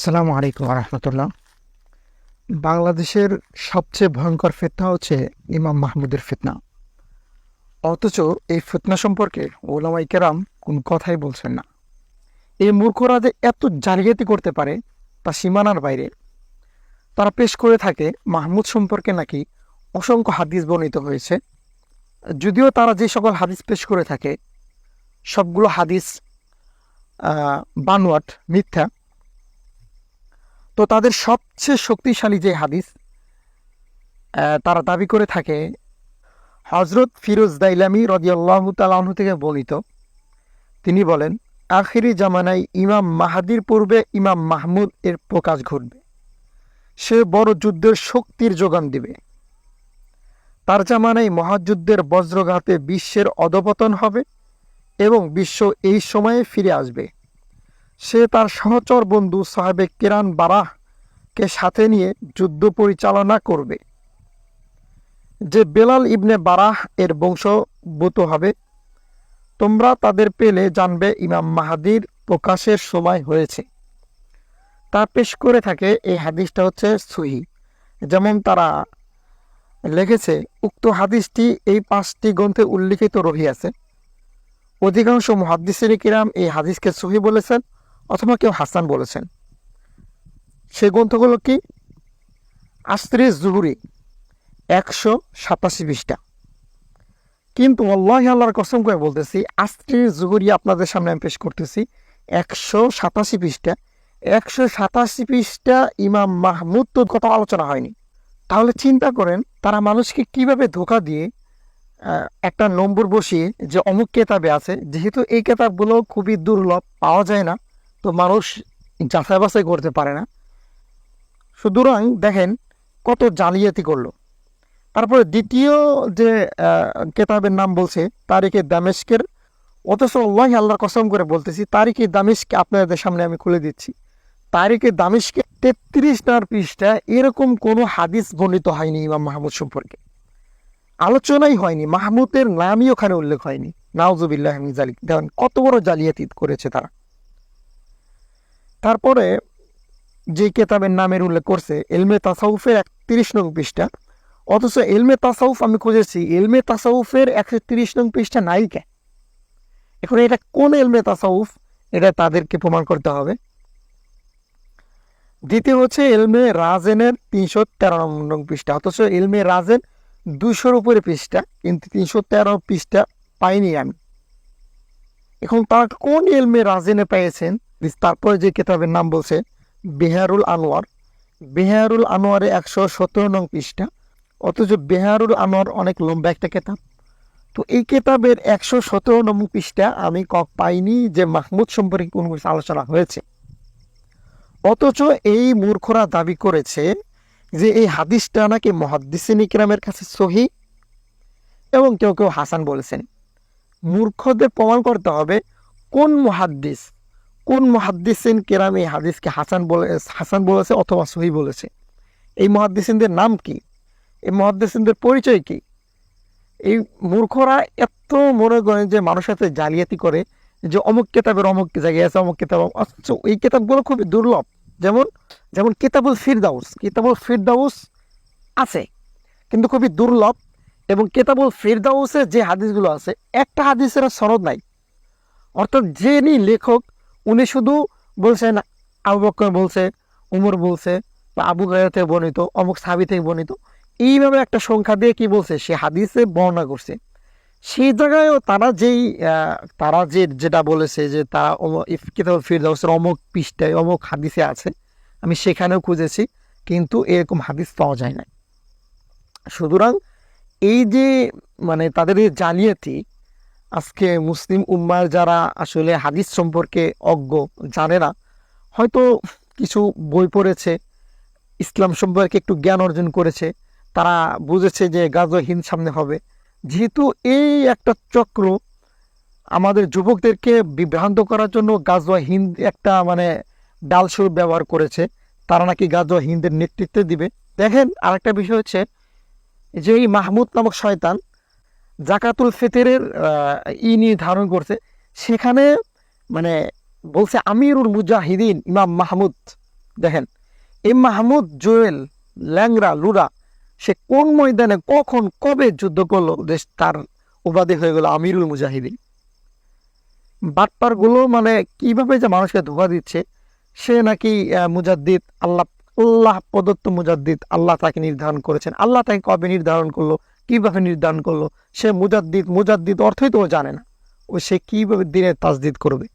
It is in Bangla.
আসসালামু আলাইকুম রহমতুল্লাহ। বাংলাদেশের সবচেয়ে ভয়ঙ্কর ফিতনা হচ্ছে ইমাম মাহমুদের ফিতনা। অথচ এই ফিতনা সম্পর্কে ওলামায়ে কেরাম কোন কথাই বলছেন না। এই মূর্খরা যে এত জালিয়াতি করতে পারে তা সীমানার বাইরে। তারা পেশ করে থাকে মাহমুদ সম্পর্কে নাকি অসংখ্য হাদিস বর্ণিত হয়েছে। যদিও তারা যে সকল হাদিস পেশ করে থাকে সবগুলো হাদিস বানোয়াট, মিথ্যা। তো তাদের সবচেয়ে শক্তিশালী যে হাদিস তারা দাবি করে থাকে হজরত ফিরোজ দাইলামি রাদিয়াল্লাহু তাআলা আনহু থেকে বর্ণিত। তিনি বলেন, আখিরি জামানায় ইমাম মাহাদির পূর্বে ইমাম মাহমুদ এর প্রকাশ ঘটবে। সে বড় যুদ্ধের শক্তির যোগান দিবে। তার জামানায় মহাযুদ্ধের বজ্রঘাতে বিশ্বের অধপতন হবে এবং বিশ্ব এই সময়ে ফিরে আসবে। সে তার সহচর বন্ধু সাহেবে কিরান বারাহকে সাথে নিয়ে যুদ্ধ পরিচালনা করবে। যে বেলাল ইবনে বারাহ এর বংশভূত হবে। তোমরা তাদের পেলে জানবে ইমাম মাহাদির প্রকাশের সময় হয়েছে। তা পেশ করে থাকে এই হাদিসটা হচ্ছে সহিহ। যেমন তারা লিখেছে, উক্ত হাদিসটি এই 5টি গ্রন্থে উল্লিখিত রহিয়াছে। অধিকাংশ মুহাদ্দিসিনে কিরাম এই হাদিসকে সহিহ বলেছেন অথবা কেউ হাসান বলেছেন। সেই গ্রন্থগুলো কি? আসরে জুহুরি 187 পৃষ্ঠা। কিন্তু আল্লাহি আল্লাহর কসম করে বলতেছি, আসরে জুহুরি আপনাদের সামনে আমি পেশ করতেছি 187 পৃষ্ঠা। 187 পৃষ্ঠা ইমাম মাহমুদ তো কথা আলোচনা হয়নি। তাহলে চিন্তা করেন তারা মানুষকে কিভাবে ধোঁকা দিয়ে একটা নম্বর বসিয়ে যে অমুক কেতাবে আছে, যেহেতু এই কেতাবগুলো খুবই দুর্লভ, পাওয়া যায় না, তো মানুষ যাচাই বাছাই করতে পারে না। সুতরাং দেখেন কত জালিয়াতি করলো। তারপরে দ্বিতীয় যে কেতাবের নাম বলছে তারিখে দামেস্কের, অথচ আল্লাহ আল্লাহর কসম করে বলতেছি তারিখে দামেস্ক আপনাদের সামনে আমি খুলে দিচ্ছি। তারিখে দামেস্কে 33 পৃষ্ঠা এরকম কোনো হাদিস বর্ণিত হয়নি ইমাম মাহমুদ সম্পর্কে, আলোচনাই হয়নি, মাহমুদের নামই ওখানে উল্লেখ হয়নি। নাউজুবিল্লাহ মিন যালিক। দেখেন কত বড় জালিয়াতি করেছে তারা। তারপরে যে কেতাবের নামের উল্লেখ করছে ইলমে তাসাউফের 31 নং পৃষ্ঠা, অথচ ইলমে তাসাউফ আমি খুঁজেছি, ইলমে তাসাউফের 130 নং পৃষ্ঠা নাই কে। এখন এটা কোন ইলমে তাসাউফ, এটা তাদেরকে প্রমাণ করতে হবে। দ্বিতীয় হচ্ছে ইলমে রাজেনের 313 নং পৃষ্ঠা, অথচ ইলমে রাজেন 200-র উপরে পৃষ্ঠা, কিন্তু 313 পৃষ্ঠা পাইনি আমি। এখন তারা কোন ইলমে রাজেনে পেয়েছেন? তারপরে যে কেতাবের নাম বলছে বিহারুল আনোয়ার, বিহারুল আনোয়ারে 117 নং পৃষ্ঠা, অথচ বিহারুল আনোয়ার অনেক লম্বা একটা কেতাব। তো এই কেতাবের 117 নং পৃষ্ঠা আমি পাইনি যে মাহমুদ সম্পর্কে কোনো কিছু আলোচনা হয়েছে। অথচ এই মূর্খরা দাবি করেছে যে এই হাদিসটা নাকি মুহাদ্দিসিন ইকরামের কাছে সহিহ এবং কেউ কেউ হাসান বলেছেন। মূর্খদের প্রমাণ করতে হবে কোন মুহাদ্দিসিন কিরাম এই হাদিসকে হাসান বলেছে অথবা সহিহ বলেছে। এই মুহাদ্দিসিনদের নাম কি? এই মুহাদ্দিসিনদের পরিচয় কি? এই মূর্খরা এত মনে করেন যে মানুষের সাথে জালিয়াতি করে যে অমুক কেতাবের অমুক জায়গায় আছে, অমুক কেতাব, অথচ এই কেতাবগুলো খুবই দুর্লভ। যেমন যেমন কিতাবুল ফিরদাউস আছে কিন্তু খুবই দুর্লভ, এবং কিতাবুল ফিরদাউসে যে হাদিসগুলো আছে একটা হাদিসের সনদ নাই। অর্থাৎ যিনি লেখক উনি শুধু বলছেন আবু বকর বলছে, উমর বলছে, বা আবু হুরায়রা থেকে বর্ণিত, অমুক সাহাবী থেকে বর্ণিত, এইভাবে একটা সংখ্যা দিয়ে কি বলছে সে হাদিসে বর্ণনা করছে। সেই জায়গায়ও তারা যেটা বলেছে যে তারা কিতাবুল ফিরদাউসের অমুক পৃষ্ঠায় অমুক হাদিসে আছে, আমি সেখানেও খুঁজেছি কিন্তু এরকম হাদিস পাওয়া যায় না। সুতরাং এই যে তাদের এই জালিয়াতি, আজকে মুসলিম উম্মার যারা আসলে হাদিস সম্পর্কে অজ্ঞ, জানে না, হয়তো কিছু বই পড়েছে, ইসলাম সম্পর্কে একটু জ্ঞান অর্জন করেছে, তারা বুঝেছে যে গাজওয়া হিন্দ সামনে হবে। যেহেতু এই একটা চক্র আমাদের যুবকদেরকে বিভ্রান্ত করার জন্য গাজওয়া হিন্দ একটা ডালস্বরূপ ব্যবহার করেছে, তারা নাকি গাজওয়া হিন্দের নেতৃত্ব দিবে। দেখেন আরেকটা বিষয় হচ্ছে যে এই মাহমুদ নামক শয়তান জাকাতুল ফিতরের নির্ধারণ করছে, সেখানে বলছে আমিরুল মুজাহিদিন ইমাম মাহমুদ, দেখেন, এই মাহমুদ জুয়েল ল্যাংরা লুরা সে কোন ময়দানে কখন কবে যুদ্ধ করলো দেশ তার উপাধি হয়ে গেল আমিরুল মুজাহিদিন। বাটপার গুলো মানে কিভাবে যে মানুষকে ধোঁকা দিচ্ছে, সে নাকি মুজাদ্দিদ, আল্লাহ প্রদত্ত মুজাদ্দিদ, আল্লাহ তাকে নির্ধারণ করেছেন। আল্লাহ তাকে কবে নির্ধারণ করলো, কিভাবে নির্ধারণ করলো? সে মুজাদ্দিদ, মুজাদ্দিদ অর্থই তো ও জানে না। ও সে কিভাবে দিনের তাজদিদ করবে?